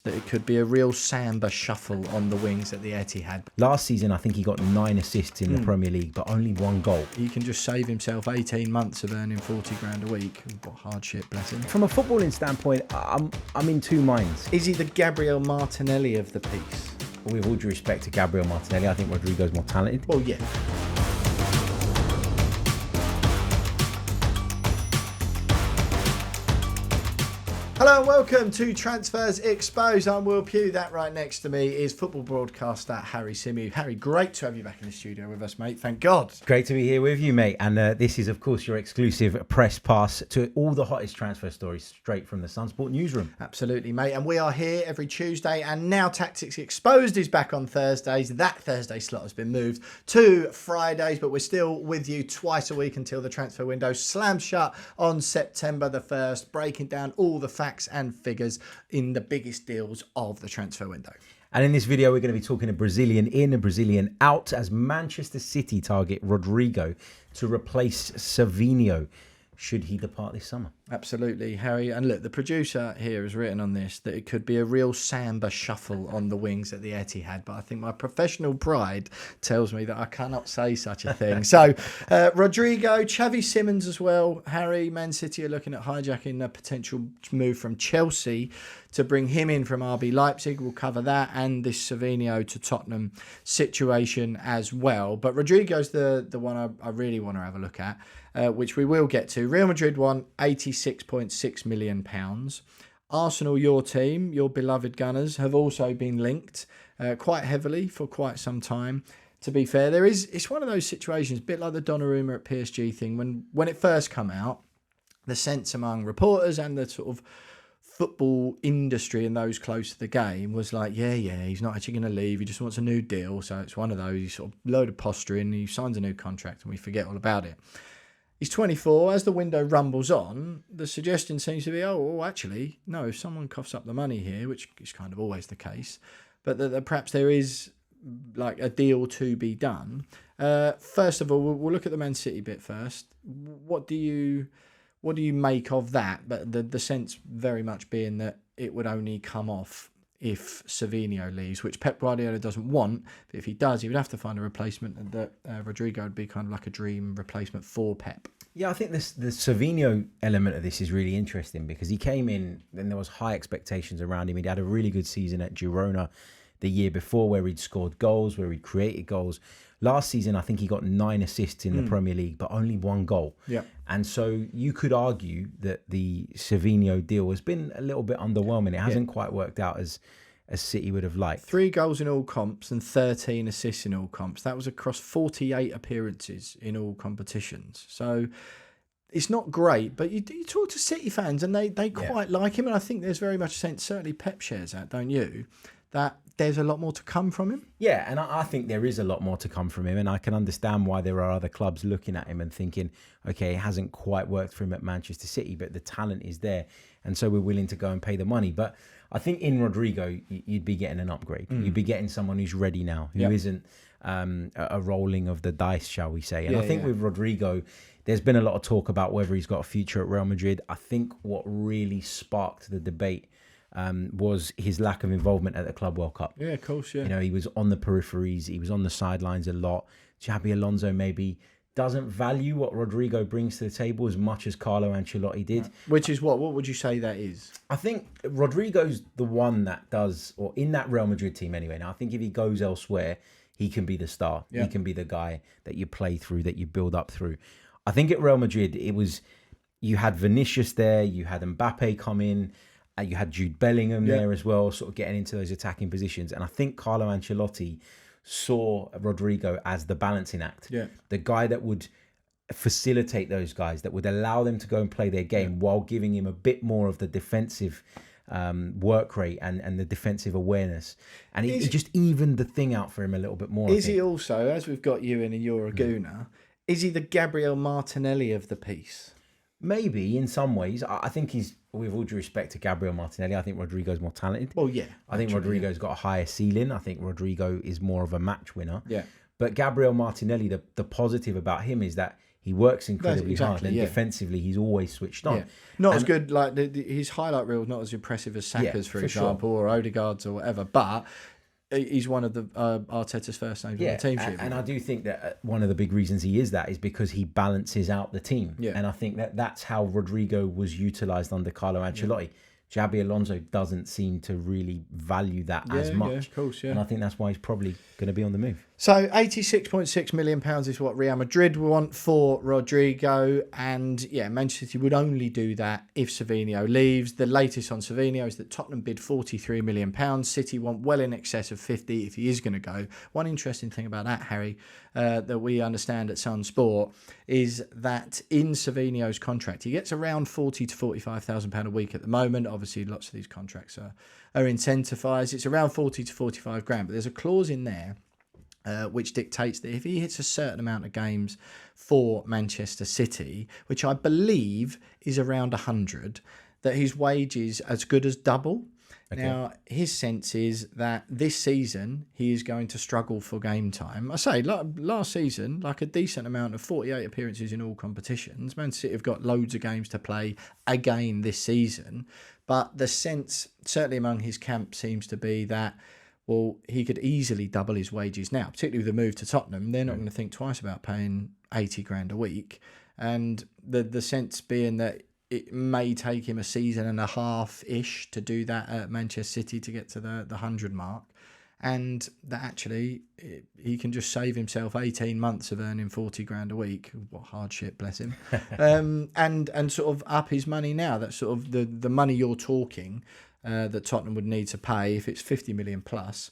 That it could be a real Samba shuffle on the wings at the Etihad. Last season, I think he got 9 assists in the Premier League, but only 1 goal. He can just save himself 18 months of earning 40 grand a week. What hardship, bless him. From a footballing standpoint, I'm in two minds. Is he the Gabriel Martinelli of the piece? With all due respect to Gabriel Martinelli, I think Rodrygo's more talented. Well, yeah. Hello and welcome to Transfers Exposed. I'm Will Pugh. That right next to me is football broadcaster Harry Symeou. Harry, great to have you back in the studio with us, mate. Thank God. Great to be here with you, mate. And this is, of course, your exclusive press pass to all the hottest transfer stories straight from the Sunsport newsroom. Absolutely, mate. And we are here every Tuesday. And now Tactics Exposed is back on Thursdays. That Thursday slot has been moved to Fridays, but we're still with you twice a week until the transfer window slams shut on September the 1st, breaking down all the facts and figures in the biggest deals of the transfer window. And in this video, we're going to be talking a Brazilian in, a Brazilian out, as Manchester City target Rodrygo to replace Savinho should he depart this summer. Absolutely, Harry. And look, the producer here has written on this that it could be a real Samba shuffle on the wings at the Etihad, but I think my professional pride tells me that I cannot say such a thing. So, Rodrygo, Xavi Simons as well. Harry, Man City are looking at hijacking a potential move from Chelsea to bring him in from RB Leipzig. We'll cover that and this Savinho to Tottenham situation as well. But Rodrygo's the one I really want to have a look at, which we will get to. Real Madrid won £86.6 million. Arsenal, your team, your beloved Gunners, have also been linked quite heavily for quite some time. To be fair, it's one of those situations, a bit like the Donnarumma at PSG thing. When it first came out, the sense among reporters and the sort of football industry and those close to the game was like, yeah, he's not actually going to leave. He just wants a new deal. So it's one of those sort of load of posturing. He signs a new contract and we forget all about it. He's 24. As the window rumbles on, the suggestion seems to be, actually, no, if someone coughs up the money here, which is kind of always the case, but that perhaps there is like a deal to be done. First of all, we'll look at the Man City bit first. What do you make of that? But the sense very much being that it would only come off if Savinho leaves, which Pep Guardiola doesn't want. But if he does, he would have to find a replacement, and that Rodrygo would be kind of like a dream replacement for Pep. Yeah, I think the Savinho element of this is really interesting because he came in and there was high expectations around him. He'd had a really good season at Girona the year before where he'd scored goals, where he'd created goals. Last season, I think he got 9 assists in the Premier League, but only 1 goal. Yeah. And so you could argue that the Savinho deal has been a little bit underwhelming. It hasn't quite worked out as City would have liked. 3 goals in all comps and 13 assists in all comps. That was across 48 appearances in all competitions. So it's not great, but you talk to City fans and they quite like him. And I think there's very much a sense, certainly Pep shares that, don't you? That there's a lot more to come from him. Yeah, and I think there is a lot more to come from him, and I can understand why there are other clubs looking at him and thinking, okay, it hasn't quite worked for him at Manchester City, but the talent is there, and so we're willing to go and pay the money. But I think in Rodrygo, you'd be getting an upgrade. You'd be getting someone who's ready now, who isn't a rolling of the dice, shall we say. And I think with Rodrygo, there's been a lot of talk about whether he's got a future at Real Madrid. I think what really sparked the debate was his lack of involvement at the Club World Cup. Yeah, of course, yeah. You know, he was on the peripheries, he was on the sidelines a lot. Xabi Alonso maybe doesn't value what Rodrygo brings to the table as much as Carlo Ancelotti did. Which is what would you say that is? I think Rodrygo's the one that does, or in that Real Madrid team anyway. Now, I think if he goes elsewhere, he can be the star. Yeah. He can be the guy that you play through, that you build up through. I think at Real Madrid, you had Vinicius there, you had Mbappe come in, you had Jude Bellingham there as well, sort of getting into those attacking positions. And I think Carlo Ancelotti saw Rodrygo as the balancing act. Yeah. The guy that would facilitate those guys, that would allow them to go and play their game while giving him a bit more of the defensive work rate and the defensive awareness. And he just evened the thing out for him a little bit more. Is he also, as we've got you in and you're a gooner, is he the Gabriel Martinelli of the piece? Maybe in some ways. I think he's, with all due respect to Gabriel Martinelli, I think Rodrygo's more talented. Well, yeah. I think Rodrygo's got a higher ceiling. I think Rodrygo is more of a match winner. Yeah. But Gabriel Martinelli, the positive about him is that He works incredibly hard, exactly, and yeah. defensively, he's always switched on. Yeah. Not as good, like his highlight reel is not as impressive as Saka's, for example, or Odegaard's or whatever, but he's one of the Arteta's first names on the team sheet. And I do think that one of the big reasons he is that is because he balances out the team. Yeah. And I think that that's how Rodrygo was utilised under Carlo Ancelotti. Yeah. Xabi Alonso doesn't seem to really value that as much. Yeah, of course, yeah. And I think that's why he's probably going to be on the move. So £86.6 million is what Real Madrid want for Rodrygo. And yeah, Manchester City would only do that if Savinho leaves. The latest on Savinho is that Tottenham bid £43 million. City want well in excess of 50 if he is going to go. One interesting thing about that, Harry, that we understand at Sun Sport is that in Savinho's contract, he gets around £40,000 to £45,000 a week at the moment. Obviously, lots of these contracts are incentivised. It's around 40 to 45 grand, but there's a clause in there which dictates that if he hits a certain amount of games for Manchester City, which I believe is around 100, that his wage is as good as double. Okay. Now, his sense is that this season he is going to struggle for game time. I say, last season, like a decent amount of 48 appearances in all competitions. Man City have got loads of games to play again this season. But the sense, certainly among his camp, seems to be that, well, he could easily double his wages now, particularly with the move to Tottenham. They're not going to think twice about paying 80 grand a week. And the sense being that it may take him a season and a half-ish to do that at Manchester City to get to the 100 mark. And that actually he can just save himself 18 months of earning 40 grand a week. What hardship, bless him. And sort of up his money now. That's sort of the money you're talking that Tottenham would need to pay if it's 50 million plus.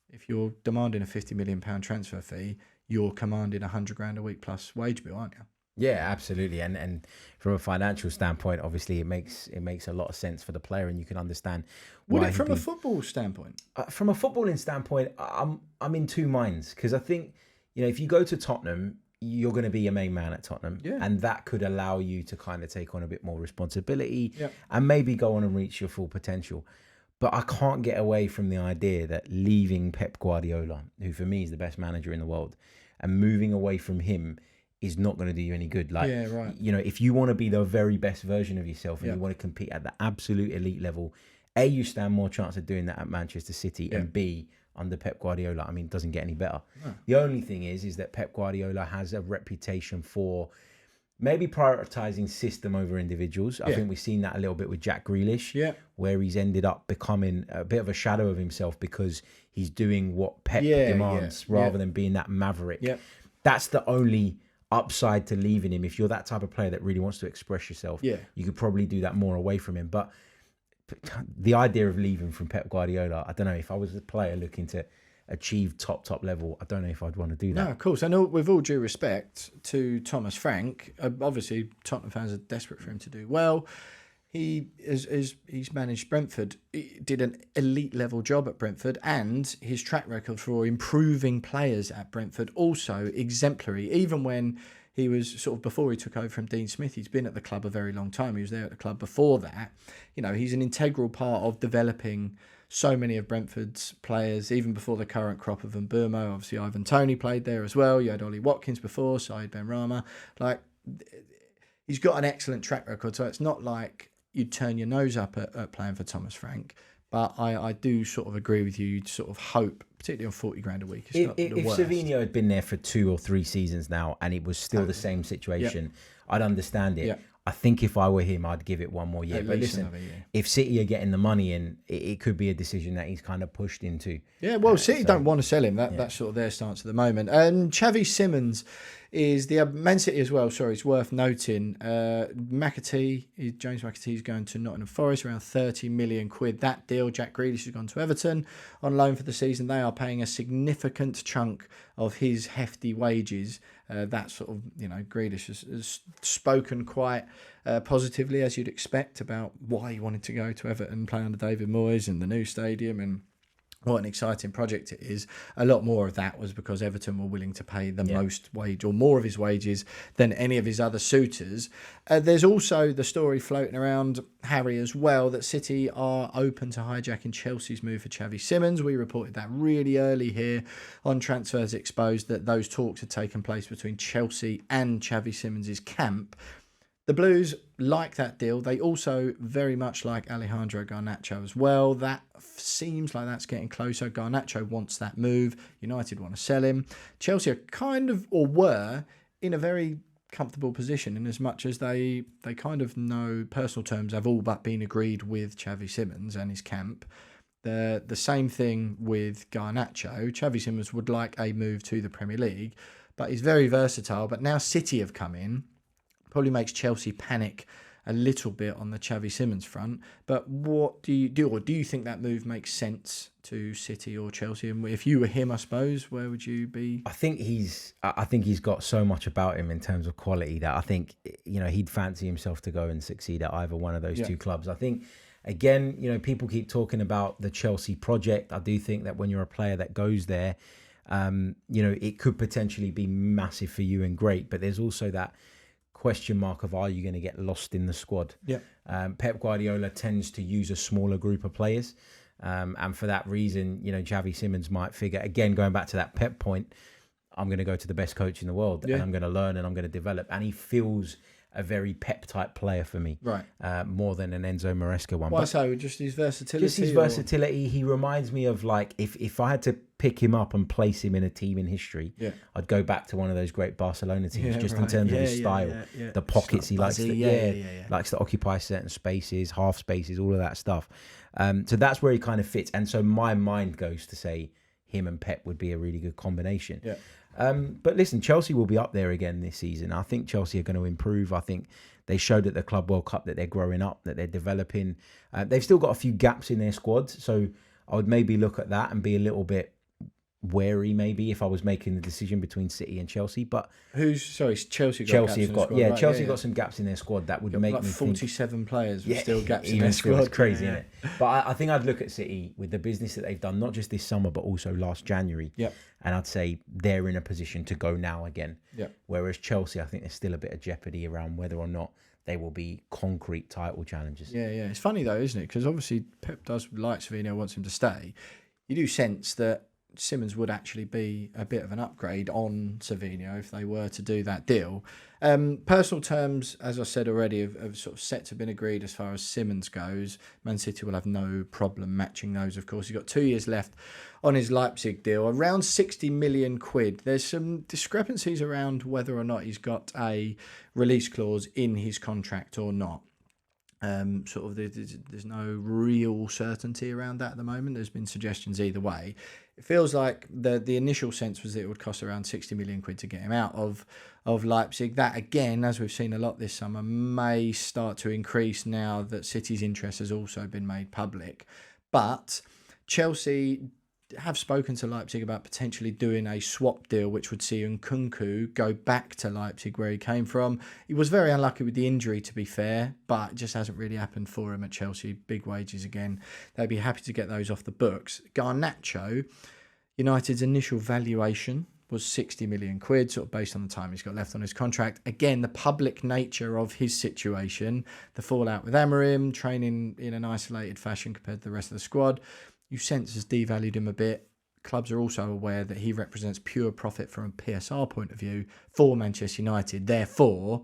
If you're demanding a £50 million transfer fee, you're commanding 100 grand a week plus wage bill, aren't you? Yeah, absolutely. And from a financial standpoint, obviously it makes a lot of sense for the player, and you can understand why. Would it from a football standpoint? From a footballing standpoint, I'm in two minds, because I think, if you go to Tottenham, you're going to be a main man at Tottenham, and that could allow you to kind of take on a bit more responsibility and maybe go on and reach your full potential. But I can't get away from the idea that leaving Pep Guardiola, who for me is the best manager in the world, and moving away from him is not going to do you any good. Like, if you want to be the very best version of yourself and you want to compete at the absolute elite level, A, you stand more chance of doing that at Manchester City, and B, under Pep Guardiola, it doesn't get any better. No. The only thing is that Pep Guardiola has a reputation for maybe prioritising system over individuals. I think we've seen that a little bit with Jack Grealish, where he's ended up becoming a bit of a shadow of himself because he's doing what Pep demands rather than being that maverick. Yeah. That's the only upside to leaving him. If you're that type of player that really wants to express yourself, you could probably do that more away from him. But the idea of leaving from Pep Guardiola, I don't know, if I was a player looking to achieve top level, I don't know if I'd want to do that. No, of course. I know, with all due respect to Thomas Frank, obviously Tottenham fans are desperate for him to do well. He's managed Brentford. He did an elite level job at Brentford, and his track record for improving players at Brentford also exemplary. Even when he was before he took over from Dean Smith, he's been at the club a very long time. He was there at the club before that. He's an integral part of developing so many of Brentford's players, even before the current crop of Mbeumo. Obviously, Ivan Toney played there as well. You had Ollie Watkins before, Said Benrahma. He's got an excellent track record, so it's not like you'd turn your nose up at playing for Thomas Frank. But I do agree with you. You'd hope, particularly on 40 grand a week. If Savinho had been there for 2 or 3 seasons now and it was still the same situation, I'd understand it. I think if I were him, I'd give it one more year. But listen, if City are getting the money in, it could be a decision that he's kind of pushed into. Yeah, well, City don't want to sell him. That's their stance at the moment. And Xavi Simons is the Man City as well. Sorry, it's worth noting. James McAtee is going to Nottingham Forest, around 30 million quid. That deal, Jack Grealish has gone to Everton on loan for the season. They are paying a significant chunk of his hefty wages. Grealish has spoken quite positively, as you'd expect, about why he wanted to go to Everton, play under David Moyes and the new stadium and what an exciting project it is. A lot more of that was because Everton were willing to pay the most wage or more of his wages than any of his other suitors. There's also the story floating around, Harry, as well, that City are open to hijacking Chelsea's move for Xavi Simons. We reported that really early here on Transfers Exposed, that those talks had taken place between Chelsea and Xavi Simons' camp. The Blues like that deal. They also very much like Alejandro Garnacho as well. That seems like that's getting closer. Garnacho wants that move. United want to sell him. Chelsea are kind of, or were, in a very comfortable position in as much as they kind of know personal terms have all but been agreed with Xavi Simons and his camp. The same thing with Garnacho. Xavi Simons would like a move to the Premier League, but he's very versatile. But now City have come in. Probably makes Chelsea panic a little bit on the Xavi Simons front. But what do you do? Or do you think that move makes sense to City or Chelsea? And if you were him, I suppose, where would you be? I think he's got so much about him in terms of quality that I think, he'd fancy himself to go and succeed at either one of those two clubs. I think, again, people keep talking about the Chelsea project. I do think that when you're a player that goes there, it could potentially be massive for you and great. But there's also that question mark of, are you going to get lost in the squad? Pep Guardiola tends to use a smaller group of players, and for that reason, Xavi Simons might figure, again, going back to that Pep point, I'm going to go to the best coach in the world, and I'm going to learn and I'm going to develop. And he feels a very Pep type player for me, right? More than an Enzo Maresca one. Why so? Just his versatility. Just his versatility. He reminds me of, like, if I had to pick him up and place him in a team in history, I'd go back to one of those great Barcelona teams, in terms of his style, the pockets he likes to, likes to occupy certain spaces, half spaces, all of that stuff. So that's where he kind of fits. And so my mind goes to say him and Pep would be a really good combination. But listen, Chelsea will be up there again this season. I think Chelsea are going to improve. I think they showed at the Club World Cup that they're growing up, that they're developing. They've still got a few gaps in their squad, so I would maybe look at that and be a little bit wary, maybe, if I was making the decision between City and Chelsea. But Chelsea have got Chelsea got some gaps in their squad that would make me 47 think, players with still gaps in their squad. It's crazy, isn't it? But I think I'd look at City with the business that they've done, not just this summer, but also last January. And I'd say they're in a position to go now again. Whereas Chelsea, I think there's still a bit of jeopardy around whether or not they will be concrete title challengers. It's funny though, isn't it? Because obviously Pep does like Savinho, wants him to stay. You do sense that Simons would actually be a bit of an upgrade on Savinho if they were to do that deal. Personal terms, as I said already, have sort of set to been agreed as far as Simons goes. Man City will have no problem matching those, of course. He's got 2 years left on his Leipzig deal, around 60 million quid. There's some discrepancies around whether or not he's got a release clause in his contract or not. There's no real certainty around that at the moment. There's been suggestions either way. It feels like the initial sense was that it would cost around 60 million quid to get him out of Leipzig. That, again, as we've seen a lot this summer, may start to increase now that City's interest has also been made public. But Chelsea have spoken to Leipzig about potentially doing a swap deal, which would see Nkunku go back to Leipzig where he came from. He was very unlucky with the injury, to be fair, but it just hasn't really happened for him at Chelsea. Big wages again. They'd be happy to get those off the books. Garnacho, United's initial valuation was 60 million quid, sort of based on the time he's got left on his contract. Again, the public nature of his situation, the fallout with Amorim, training in an isolated fashion compared to the rest of the squad, you sense has devalued him a bit. Clubs are also aware that he represents pure profit from a PSR point of view for Manchester United. Therefore,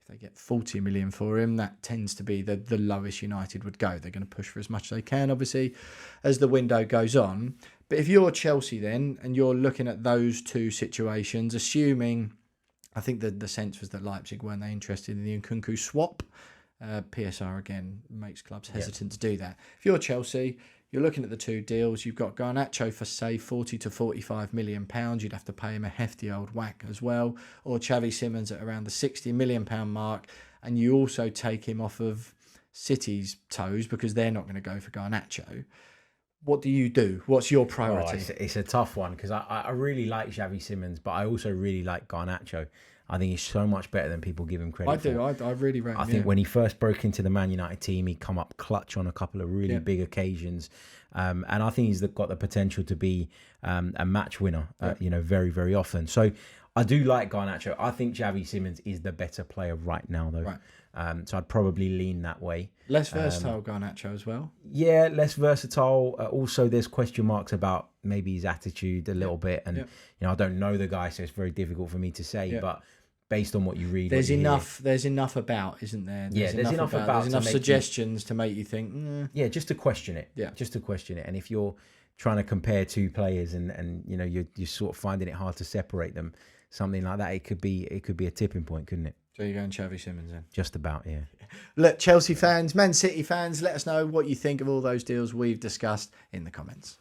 if they get 40 million for him, that tends to be the lowest United would go. They're going to push for as much as they can, obviously, as the window goes on. But if you're Chelsea then, and you're looking at those two situations, assuming, I think the sense was that Leipzig weren't they interested in the Nkunku swap. PSR, again, makes clubs hesitant to do that. If you're Chelsea, you're looking at the two deals. You've got Garnacho for, say, 40 to 45 million pounds. You'd have to pay him a hefty old whack as well. Or Xavi Simons at around the 60 million pound mark. And you also take him off of City's toes because they're not going to go for Garnacho. What do you do? What's your priority? It's a tough one because I really like Xavi Simons, but I also really like Garnacho. I think he's so much better than people give him credit for. I really rate him. I think when he first broke into the Man United team, he come up clutch on a couple of really big occasions. And I think he's got the potential to be a match winner, very, very often. So I do like Garnacho. I think Xavi Simons is the better player right now, though. Right. So I'd probably lean that way. Less versatile Garnacho as well. Yeah, less versatile. Also, there's question marks about maybe his attitude a little bit. And, I don't know the guy, so it's very difficult for me to say. But based on what you read, there's enough about, isn't there? There's enough about. There's enough suggestions to make you think. Yeah, just to question it. Yeah, just to question it. And if you're trying to compare two players and you're sort of finding it hard to separate them, something like that, it could be a tipping point, couldn't it? So you're going Xavi Simons then? Just about, yeah. Look, Chelsea fans, Man City fans, let us know what you think of all those deals we've discussed in the comments.